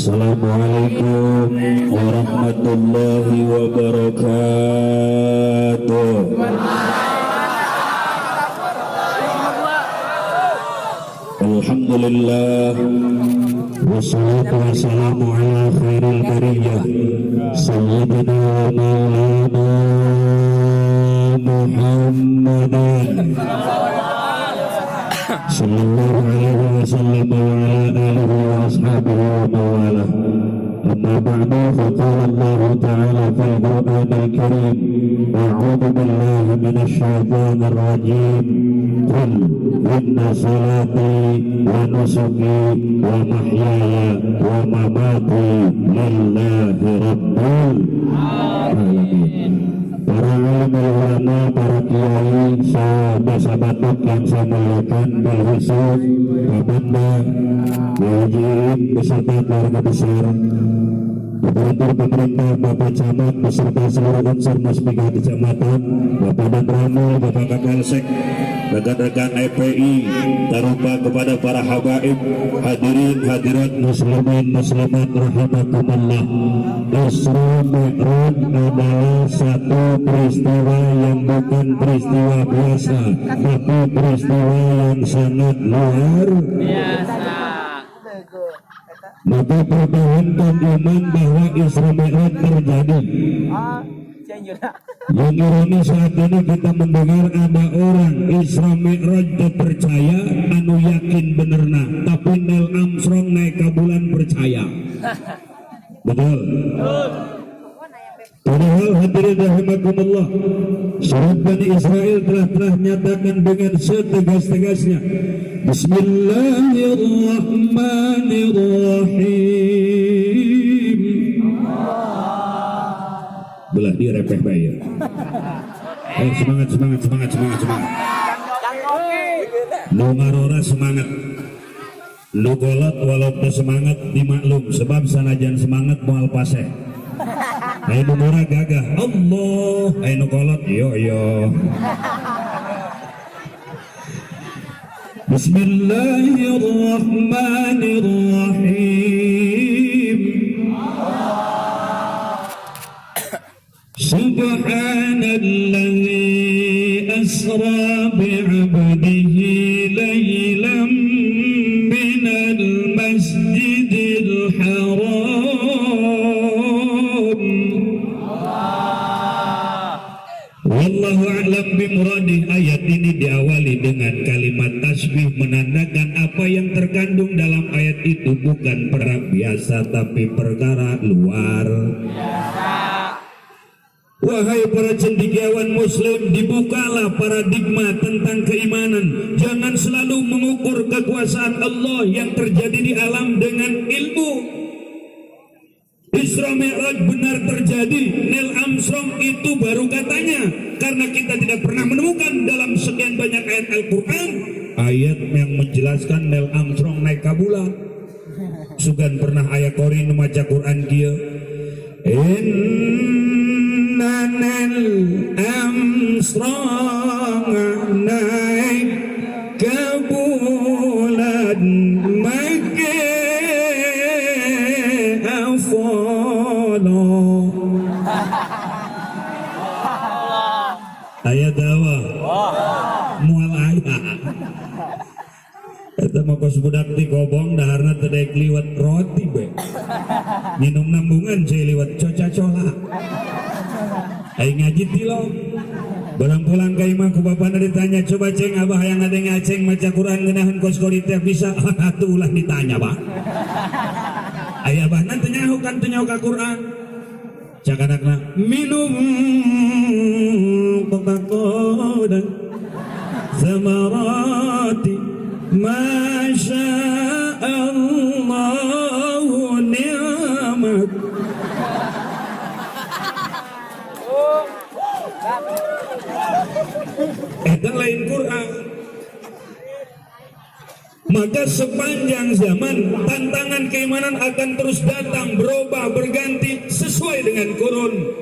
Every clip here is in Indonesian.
Assalamualaikum warahmatullahi wabarakatuh. Alhamdulillah, wassalatu wassalamu ala khairil bariyah sayyidina wa maulana Muhammadin sallallahu alaihi wasallam wa ala alihi wa ashabihi wa mawalah. Amma ba'du, faqala Allah ta'ala fil Qur'anil Karim, a'udzu billahi minasy syaithanir rajim. Qul inna salati wa nusuki wa mahyaya wa mamati lillahi rabbil alamin. Para ulama, para kiai, sahabat-sahabat yang saya muliakan, bil khusus Babanda, Wajib beserta keluarga besar, Gubernur pemerintah, Bapak Camat beserta seluruh unsur Musbika Kecamatan, Bapak dan Ramul, Bapak Kapolsek, rekan-rekan EPI, tak lupa kepada para habaib, hadirin hadirat muslimin muslimat rahimakumullah. Isra Mi'raj adalah satu peristiwa yang bukan peristiwa biasa, tapi peristiwa yang sangat luar biasa. Maka pertahankan iman bahwa Isra Mi'raj terjadi. Yang ironis saat ini kita mendengar ada orang Isra Mi'raj percaya anu yakin benerna, tapi Neil Armstrong naik ke bulan percaya. Betul. Padahal hadirin rahimakumullah, surat Bani Israel telah nyatakan dengan setegas-tegasnya, Bismillahirrahmanirrahim. Belah dia repeh bayar. Semangat. Lu ngarora semangat. Lu golot walaupun semangat dimaklum, sebab sanajan semangat moal paseh. Ayo murah gagah Allah, ayo kolot yo. Bismillahirrahmanirrahim. Subhanalladzi asra bi'abdihi laylan minal masjidil haram. Wallahu a'lam bimuradi. Ayat ini diawali dengan kalimat tasbih, menandakan apa yang terkandung dalam ayat itu bukan perkara biasa tapi perkara luar biasa. Wahai para cendekiawan muslim, dibukalah paradigma tentang keimanan. Jangan selalu mengukur kekuasaan Allah yang terjadi di alam dengan ilmu. Isra Mi'raj benar terjadi. Neil Armstrong itu baru katanya, karena kita tidak pernah menemukan dalam sekian banyak ayat Al-Quran ayat yang menjelaskan Neil Armstrong naik ke bulan. Sugan pernah ayat Qur'an maca Quran kia, Inna Neil Armstrong naik ke bulan, maka ayat dawa mual ayat eta mah kos budak di gobong daharna teu daek liwat roti be minum nambungan saya liwat coca-cola aing ngaji tilo barang pulang ka imah ku bapana ditanya, coba ceng abah hayang ade ngaceng maca Quran ngeunaheun kos kori teh bisa atuh ulah ditanya Pak. Aya abahna teu nyaho kan teu nyaho ka Quran. Cak anakna minum Coca-Cola samarati masya Allah ni'mat. Eta lain Quran. Maka sepanjang zaman tantangan keimanan akan terus datang, berubah, berganti sesuai dengan Quran.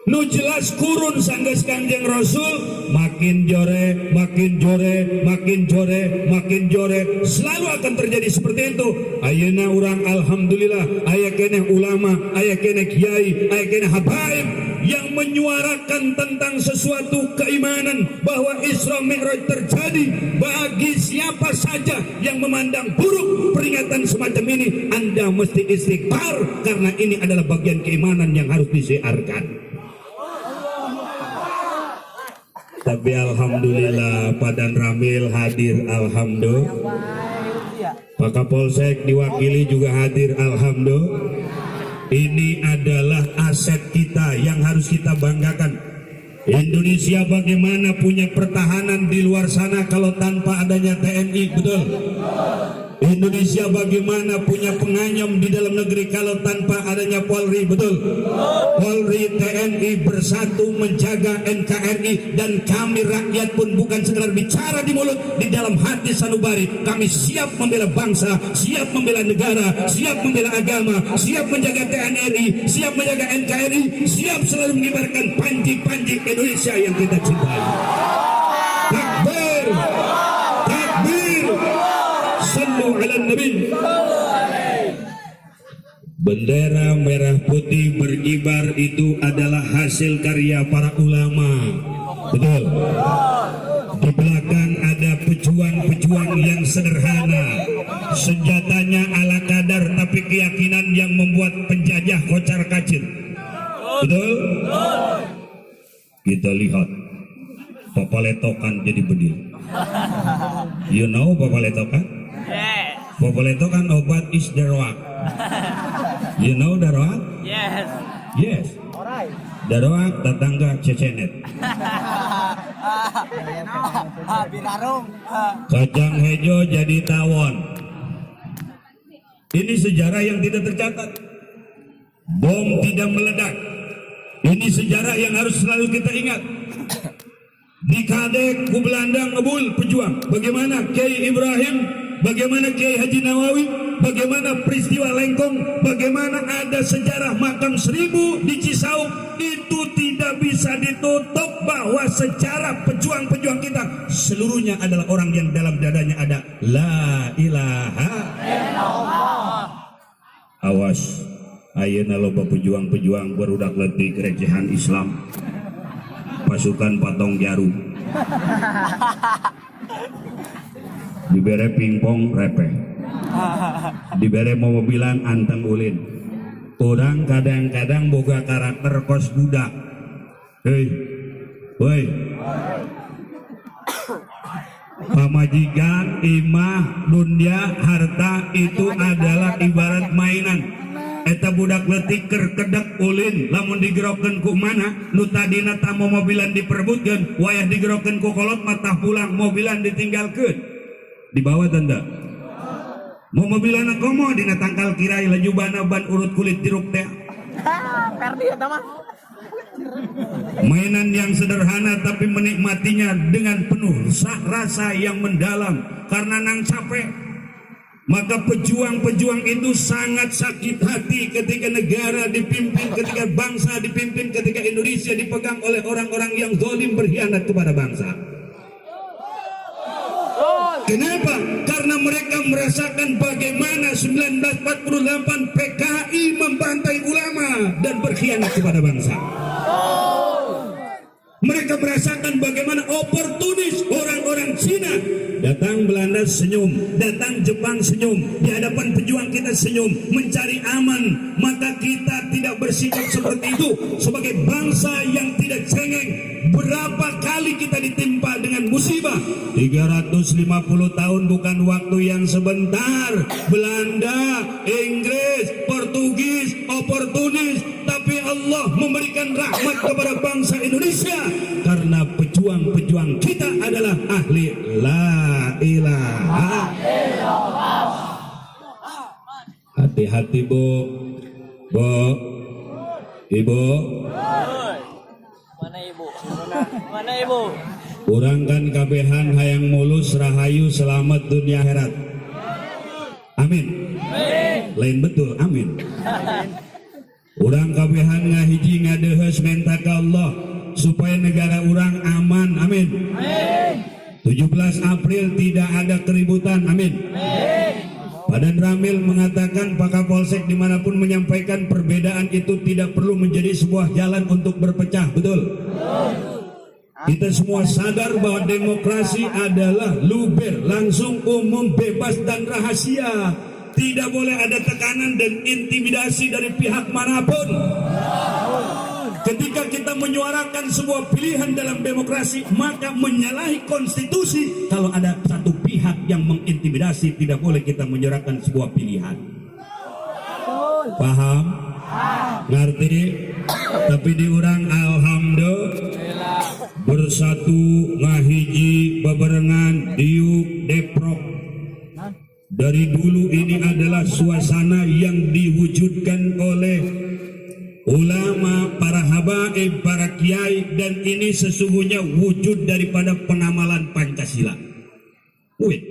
Nu jelas kurun sanggeus Kangjeng Rasul makin jore, makin jore, makin jore, makin jore, selalu akan terjadi seperti itu. Ayeuna urang alhamdulillah aya keneh ulama, aya keneh kiai, aya keneh habaib yang menyuarakan tentang sesuatu keimanan bahwa Isra Mi'raj terjadi. Bagi siapa saja yang memandang buruk peringatan semacam ini, Anda mesti istighfar karena ini adalah bagian keimanan yang harus disiarkan. Tapi alhamdulillah Padan Ramil hadir, alhamdulillah. Pak Kapolsek diwakili juga hadir, alhamdulillah. Ini adalah aset kita yang harus kita banggakan. Indonesia bagaimana punya pertahanan di luar sana kalau tanpa adanya TNI, betul? Indonesia bagaimana punya penganyam di dalam negeri kalau tanpa adanya Polri, betul? Polri, TNI bersatu menjaga NKRI, dan kami rakyat pun bukan sekedar bicara di mulut, di dalam hati sanubari kami siap membela bangsa, siap membela negara, siap membela agama, siap menjaga TNI, siap menjaga NKRI, siap selalu mengibarkan panji-panji Indonesia yang kita cintai. Takbir, takbir, sallu ala nabi. Bendera merah putih berkibar itu adalah hasil karya para ulama, betul? Di belakang ada pejuang-pejuang yang sederhana, senjatanya ala kadar tapi keyakinan yang membuat penjajah kocar kacir, betul? Kita lihat papaletokan jadi bedil. You know papaletokan? Yes. Papaletokan obat is daruak. You know daruak? Yes. Yes. Daruak tetangga cecenet. Kacang hijau jadi tawon. Ini sejarah yang tidak tercatat. Bom tidak meledak. Ini sejarah yang harus selalu kita ingat. Di Kadek, ku Belanda ngebul pejuang. Bagaimana Kiai Ibrahim, bagaimana Kiai Haji Nawawi, bagaimana peristiwa Lengkong, bagaimana ada sejarah makam 1000 di Cisauk. Itu tidak bisa ditutup bahwa sejarah pejuang-pejuang kita seluruhnya adalah orang yang dalam dadanya ada La ilaha illallah. Awas, ayeuna loba pejuang-pejuang barudak leutik recehan Islam. Pasukan Patong Jarum dibere pingpong repeh, dibere mobilan anteng ulin. Orang kadang-kadang boga karakter kos budak. Hei, woi, pamajikan, imah, dunia, harta itu adalah ibarat mainan. Eta budak letik kerkedek ulin, lamun digerokeun ku mana nu tadina tamu mobilan diperebutkeun, wayah digerokeun ku kolot matah pulang mobilan ditinggalkeun. Dibawa tanda mau mobilana komo dina tangkal kirai lajubana ban urut kulit jeruk teh. Perdi eta mah. Mainan yang sederhana tapi menikmatinya dengan penuh rasa yang mendalam karena nang capek. Maka pejuang-pejuang itu sangat sakit hati ketika negara dipimpin, ketika bangsa dipimpin, ketika Indonesia dipegang oleh orang-orang yang zalim berkhianat kepada bangsa. Kenapa? Karena mereka merasakan bagaimana 1948 PKI membantai ulama dan berkhianat kepada bangsa. Mereka merasakan bagaimana oportunis orang-orang Cina. Datang Belanda senyum, datang Jepang senyum, di hadapan pejuang kita senyum, mencari aman. Maka kita tidak bersikap seperti itu sebagai bangsa yang tidak cengeng. Berapa kali kita ditimpa dengan musibah? 350 tahun bukan waktu yang sebentar. Belanda, Inggris, Portugis, oportunis, tapi Allah memberikan rahmat kepada bangsa Indonesia karena pejuang-pejuang kita adalah ahli la ilaha illallah. Hati-hati bu, ibu. Mana ibu? Mana ibu? Urang kan kabehan hayang mulus rahayu selamat dunia akhirat. Amin. Lain betul, amin. Urang kabehan ngahiji ngadeuheun Geus minta ka Allah supaya negara orang aman, amin. 17 April tidak ada keributan, amin. Badan Ramil mengatakan Pak Kapolsek dimanapun menyampaikan perbedaan itu tidak perlu menjadi sebuah jalan untuk berpecah, betul? Kita semua sadar bahwa demokrasi adalah luber, langsung, umum, bebas dan rahasia. Tidak boleh ada tekanan dan intimidasi dari pihak manapun. Ketika kita menyuarakan sebuah pilihan dalam demokrasi, maka menyalahi konstitusi. Kalau ada satu pihak yang mengintimidasi, tidak boleh kita menyuarakan sebuah pilihan. Paham? Ngerti? Tapi diurang alhamdulillah bersatu ngahiji babarengan diuk deprok. Dari dulu ini adalah suasana yang diwujudkan oleh ulama, para habaib, para kiai, dan ini sesungguhnya wujud daripada pengamalan Pancasila. Wait,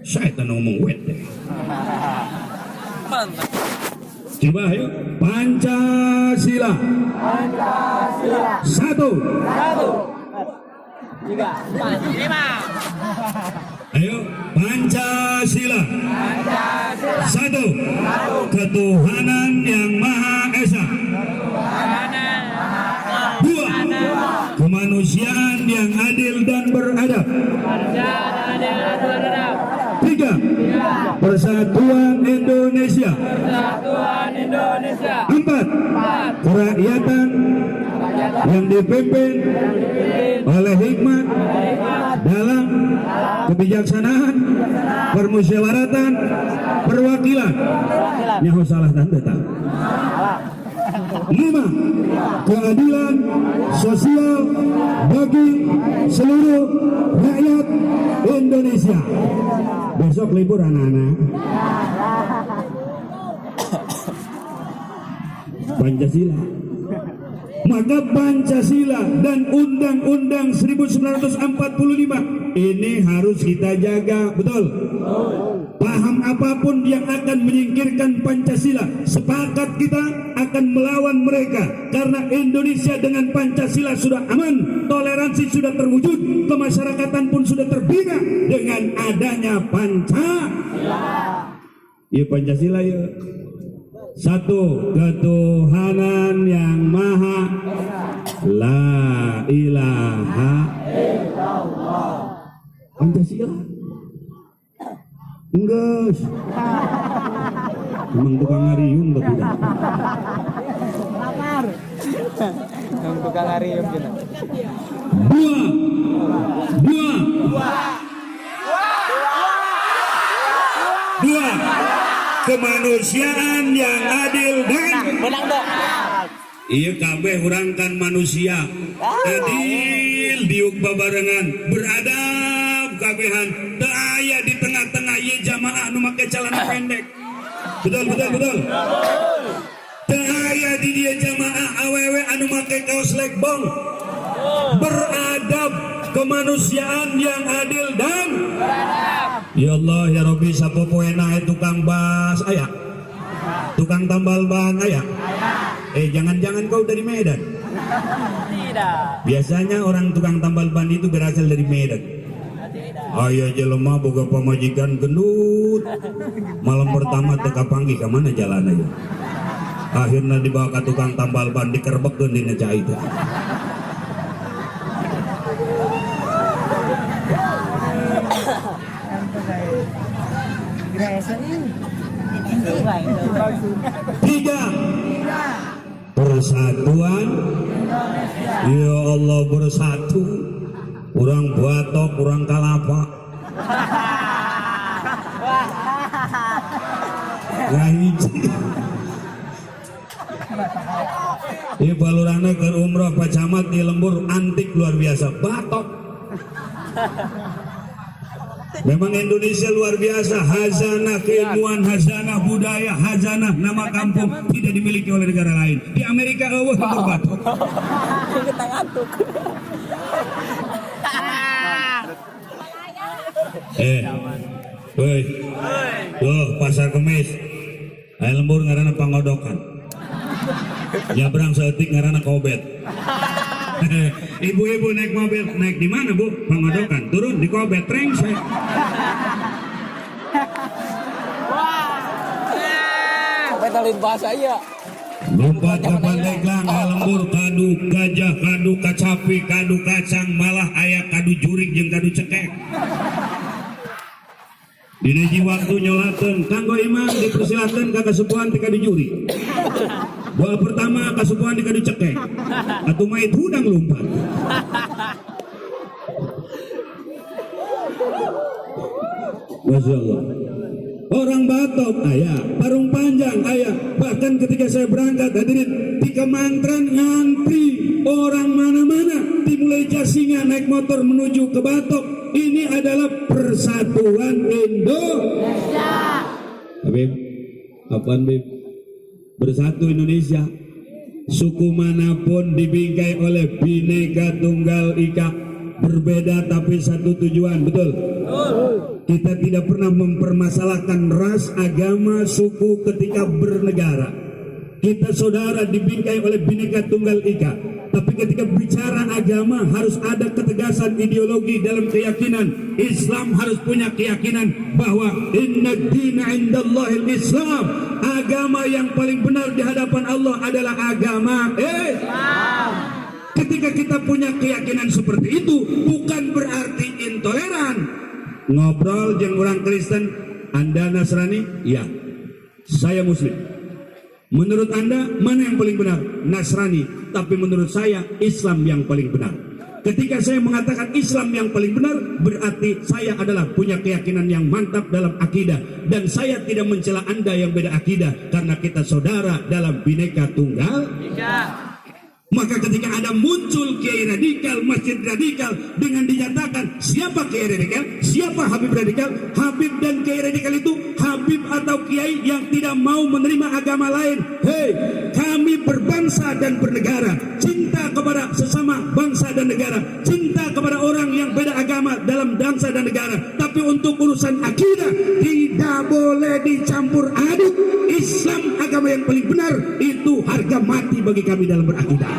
saya tak ngomong wait. Coba ayo, Pancasila. Pancasila. 1, 2, 3, 4, 5. Ayo, Pancasila. Pancasila. 1, ketuhanan yang Maha Esa. 2, kemanusiaan yang adil dan beradab. 3, persatuan Indonesia. 4, kerakyatan yang dipimpin oleh hikmat dalam kebijaksanaan, permusyawaratan, perwakilan. Nyaho salah tanda tak? 5, keadilan sosial bagi seluruh rakyat Indonesia. Besok libur anak-anak. Pancasila. Maka Pancasila dan Undang-Undang 1945 ini harus kita jaga, betul? Paham apapun yang akan menyingkirkan Pancasila, sepakat kita akan melawan mereka. Karena Indonesia dengan Pancasila sudah aman, toleransi sudah terwujud, kemasyarakatan pun sudah terbina dengan adanya Pancasila. Ya Pancasila ya. 1, ketuhanan yang Maha La ilaha illallah. Pancasila. Enggak. Emang tukang ngariung betul. Lapar. Emang tukang ngariung kita. 2, kemanusiaan yang adil dan iya kabeh urang kan manusia adil diuk babarengan beradab kabehan teu aya di tengah-tengah ieu jamaah nu make celana pendek, betul teu aya di dia jamaah awewe anu make kaos legbong. Beradab, kemanusiaan yang adil dan beradab. Ya Allah ya Rabbi, sapopoena tukang bas aya, tukang tambal ban aya. Jangan-jangan kau dari Medan? Tidak. Biasanya orang tukang tambal ban itu berasal dari Medan. Ayo jelema boga pamajikan gendut. Malam pertama teka panggih ke mana jalan aja. Akhirnya dibawa ke tukang tambal ban dikerbekkeun dina cai teh. Tiga, persatuan. Ya Allah bersatu. Kurang batok, kurang kalapa. Ngahiji. Di balurana ke umroh Pak Camat di Lembur antik luar biasa. Batok. Memang Indonesia luar biasa, hazanah keilmuan, hazanah budaya, hazanah nama kampung tidak dimiliki oleh negara lain. Di Amerika eueuh batok. Kita ngantuk. Woi. Tuh pasar Kemis. Aya lembur ngaranna pangodokan. Nyabrang seetik ngaranna Kobet. Ibu-ibu naik mobil, naik di mana Bu? Pangodokan, turun di Kobet, trengsek. Sampai talin bahasa iya. Lompat ke Pandeglang, lembur, kadu gajah, kadu kacapi, kadu kacang, malah aya kadu jurig jeung kadu cekek. Dinaji waktu nyolaten, kanggo imam dipersilakan ke kasupuhan di kadu juri. Doa pertama kasupuhan di kadu cekek. Atuh mait hudang lompat. Masya Allah. Orang Batok ayah, parung panjang ayah. Bahkan ketika saya berangkat hadirin di Kemantran ngantri orang mana-mana dimulai Jasinga naik motor menuju ke Batok. Ini adalah persatuan Indonesia. Habib, apaan Bib? Bersatu Indonesia. Suku manapun dibingkai oleh Bhinneka Tunggal Ika, berbeda tapi satu tujuan, betul? Kita tidak pernah mempermasalahkan ras, agama, suku ketika bernegara. Kita saudara dibingkai oleh Bhinneka Tunggal Ika. Tapi ketika bicara agama harus ada ketegasan ideologi dalam keyakinan. Islam harus punya keyakinan bahwa inna dina indallahil Islam. Agama yang paling benar di hadapan Allah adalah agama Islam. Ketika kita punya keyakinan seperti itu, bukan berarti intoleran. Ngobrol jeung orang Kristen, Anda Nasrani? Ya, saya Muslim. Menurut Anda mana yang paling benar? Nasrani. Tapi menurut saya Islam yang paling benar. Ketika saya mengatakan Islam yang paling benar, berarti saya adalah punya keyakinan yang mantap dalam akidah. Dan saya tidak mencela Anda yang beda akidah, karena kita saudara dalam Bhinneka Tunggal Ika. Maka ketika ada muncul kiai radikal, masjid radikal, dengan dinyatakan siapa kiai radikal, siapa Habib radikal, Habib dan kiai radikal itu Habib atau kiai yang tidak mau menerima agama lain. Hei, kami berbangsa dan bernegara, cinta kepada sesama bangsa dan negara, cinta kepada orang yang beda agama dalam bangsa dan negara. Tapi untuk urusan akidah tidak boleh dicampur aduk. Islam agama yang paling benar, itu harga mati bagi kami dalam berakidah.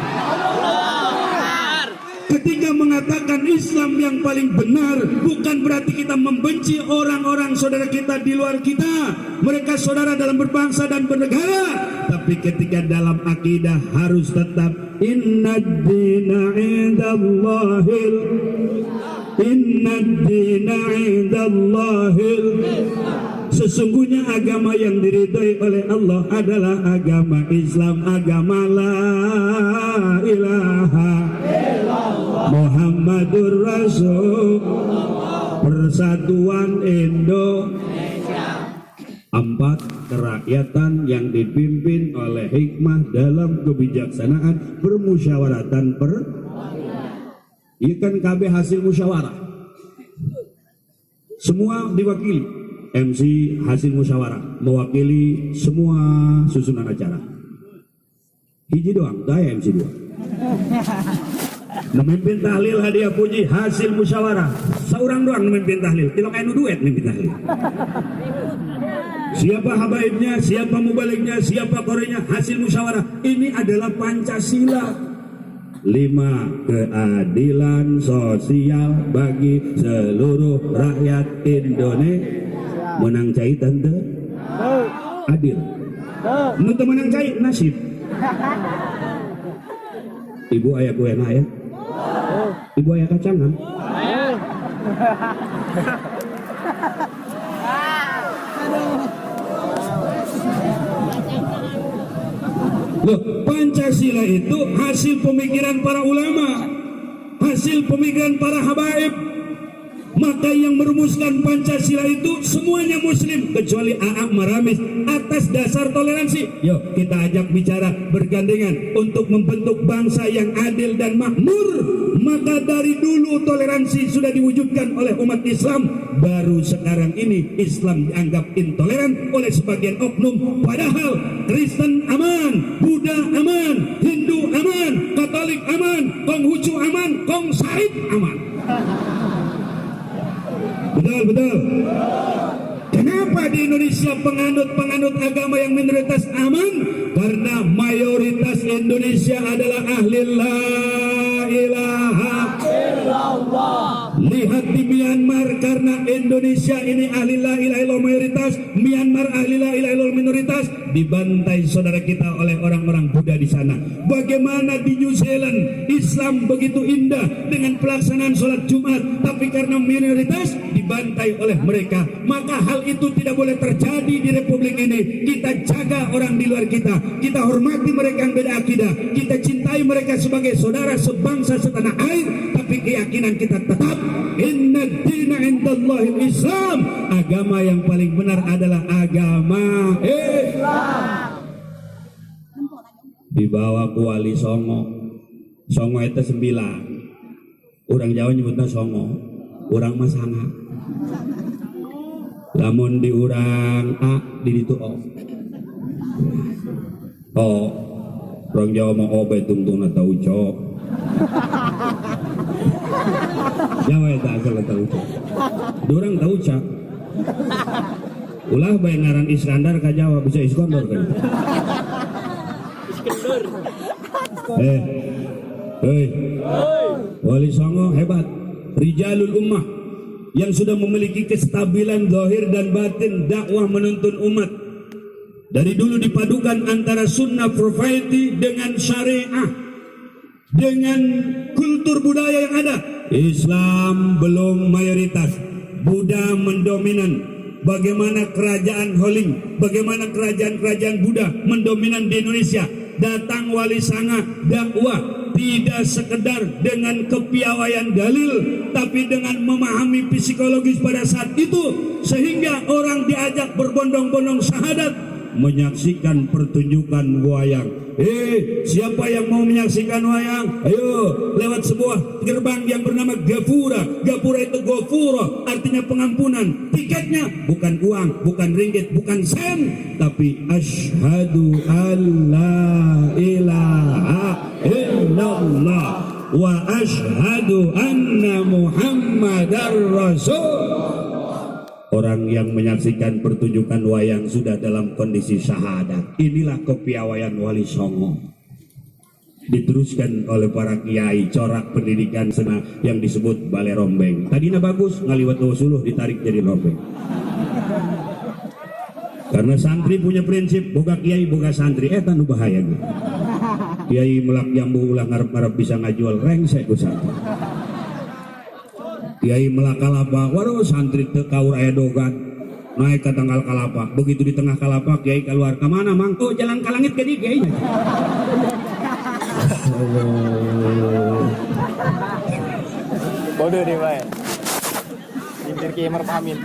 Ketika mengatakan Islam yang paling benar, bukan berarti kita membenci orang-orang saudara kita di luar kita. Mereka saudara dalam berbangsa dan bernegara. Tapi ketika dalam akidah harus tetap inna dina indallahil, inna dina indallahil. Sesungguhnya agama yang diridhai oleh Allah adalah agama Islam, agama la ilaha illallah Muhammadur Rasulullah, persatuan Indonesia. 4. Kerakyatan yang dipimpin oleh hikmah dalam kebijaksanaan permusyawaratan ikan KB hasil musyawarah. Semua diwakili. MC hasil musyawarah mewakili semua susunan acara. Hiji doang, saya MC 2. Memimpin tahlil hadiah puji hasil musyawarah. Seorang doang memimpin tahlil. Tilok anu duet memimpin tahlil. Siapa habaibnya, siapa mubaliknya, siapa korenya, hasil musyawarah. Ini adalah Pancasila. 5. Keadilan sosial bagi seluruh rakyat Indonesia. Menang cai tante adil, nu menang cai nasib. Ibu ayah kue ya, ibu ayah kacangan. Loh, Pancasila itu hasil pemikiran para ulama, hasil pemikiran para habaib. Maka yang merumuskan Pancasila itu semuanya Muslim kecuali AA Maramis atas dasar toleransi. Yuk kita ajak bicara bergandengan untuk membentuk bangsa yang adil dan makmur. Maka dari dulu toleransi sudah diwujudkan oleh umat Islam. Baru sekarang ini Islam dianggap intoleran oleh sebagian oknum. Padahal Kristen aman, Buddha aman, Hindu aman, Katolik aman, Konghucu aman, Kong Said aman. Betul. Kenapa Apakah di Indonesia penganut agama yang minoritas aman? Karena mayoritas Indonesia adalah ahli la ilaha illallah. Lihat di Myanmar, karena Indonesia ini ahli la ilaha illallah mayoritas, Myanmar ahli la ilaha illallah minoritas, dibantai saudara kita oleh orang-orang Buddha di sana. Bagaimana di New Zealand Islam begitu indah dengan pelaksanaan sholat Jumat, tapi karena minoritas dibantai oleh mereka. Maka hal itu tidak boleh terjadi di Republik ini. Kita jaga orang di luar kita, kita hormati mereka yang beda akidah, kita cintai mereka sebagai saudara sebangsa setanah air, tapi keyakinan kita tetap inna dina indallahil Islam. Agama yang paling benar adalah agama Islam. Dibawa ku wali Songo. Songo itu 9. Orang Jawa nyebutnya Songo, orang Masanga. Lamun di orang A di itu O. Oh, orang Jawa mau obat tungtung atau cok. Jawa itu asal tahu cok. Dorang tahu cak. Ulah bayangaran Iskandar ka Jawa bisa Iskandar kan. Wali Songo hebat, rijalul ummah yang sudah memiliki kestabilan zahir dan batin dakwah menuntun umat. Dari dulu dipadukan antara sunnah propriety dengan syariah, dengan kultur budaya yang ada. Islam belum mayoritas, Buddha mendominan. Bagaimana kerajaan Holing, bagaimana kerajaan-kerajaan Buddha mendominan di Indonesia. Datang wali sanga dakwah tidak sekedar dengan kepiawaian dalil, tapi dengan memahami psikologis pada saat itu, sehingga orang diajak berbondong-bondong syahadat menyaksikan pertunjukan wayang. Siapa yang mau menyaksikan wayang? Ayo, lewat sebuah gerbang yang bernama Gapura. Gapura itu Gofuro, artinya pengampunan. Tiketnya bukan uang, bukan ringgit, bukan sen, tapi asyhadu alla ilaha illallah wa asyhadu anna Muhammadar Rasul. Orang yang menyaksikan pertunjukan wayang sudah dalam kondisi syahadat. Inilah kepiawaian Wali Songo. Diteruskan oleh para kiai corak pendidikan sena yang disebut Balai Rombeng. Tadinya bagus, ngaliwat suluh ditarik jadi rombeng. Karena santri punya prinsip, boga kiai boga santri, tanu bahaya gitu. Kiai melak jambu ulah ngarep-ngarep bisa ngajual rengsek ku santri. Kiai melak kalapa, waduh santri teu kaur aya dogan, naik ke tanggal kalapa. Begitu di tengah kalapa, kiai keluar, kemana mang? Oh jalan ke langit kedi kiai. Bodoh deh bay. Nyindir kiai merpamin.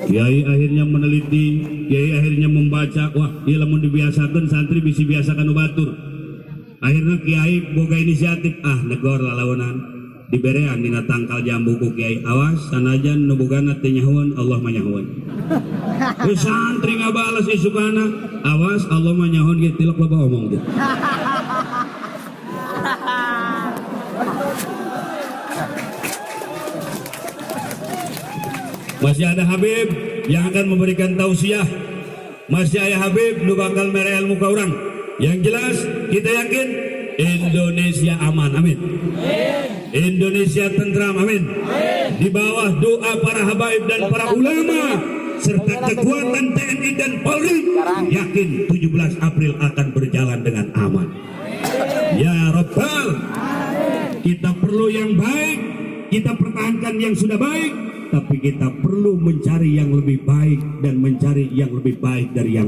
Kiai akhirnya meneliti, kiai akhirnya membaca, wah dia lamun dibiasakan santri bisa biasakan batur. Akhirnya kiai boga inisiatif, negor lalawanan. Diberean dina tangkal jambu ku kiai, awas sanajan nu bogana teu nyahuan Allah mah nyahuan. Santri ngabalas isukana, awas Allah mah nyahuan ge tilak loba omong teh. Masih ada Habib yang akan memberikan tausiah. Masih ada Habib nu bakal mere ilmu ka urang. Yang jelas kita yakin Indonesia aman, amin. Indonesia tentram, amin. Di bawah doa para habaib dan para ulama serta kekuatan TNI dan Polri, yakin 17 April akan berjalan dengan aman. Ya Rabbal, kita perlu yang baik, kita pertahankan yang sudah baik, tapi kita perlu mencari yang lebih baik dan mencari yang lebih baik dari yang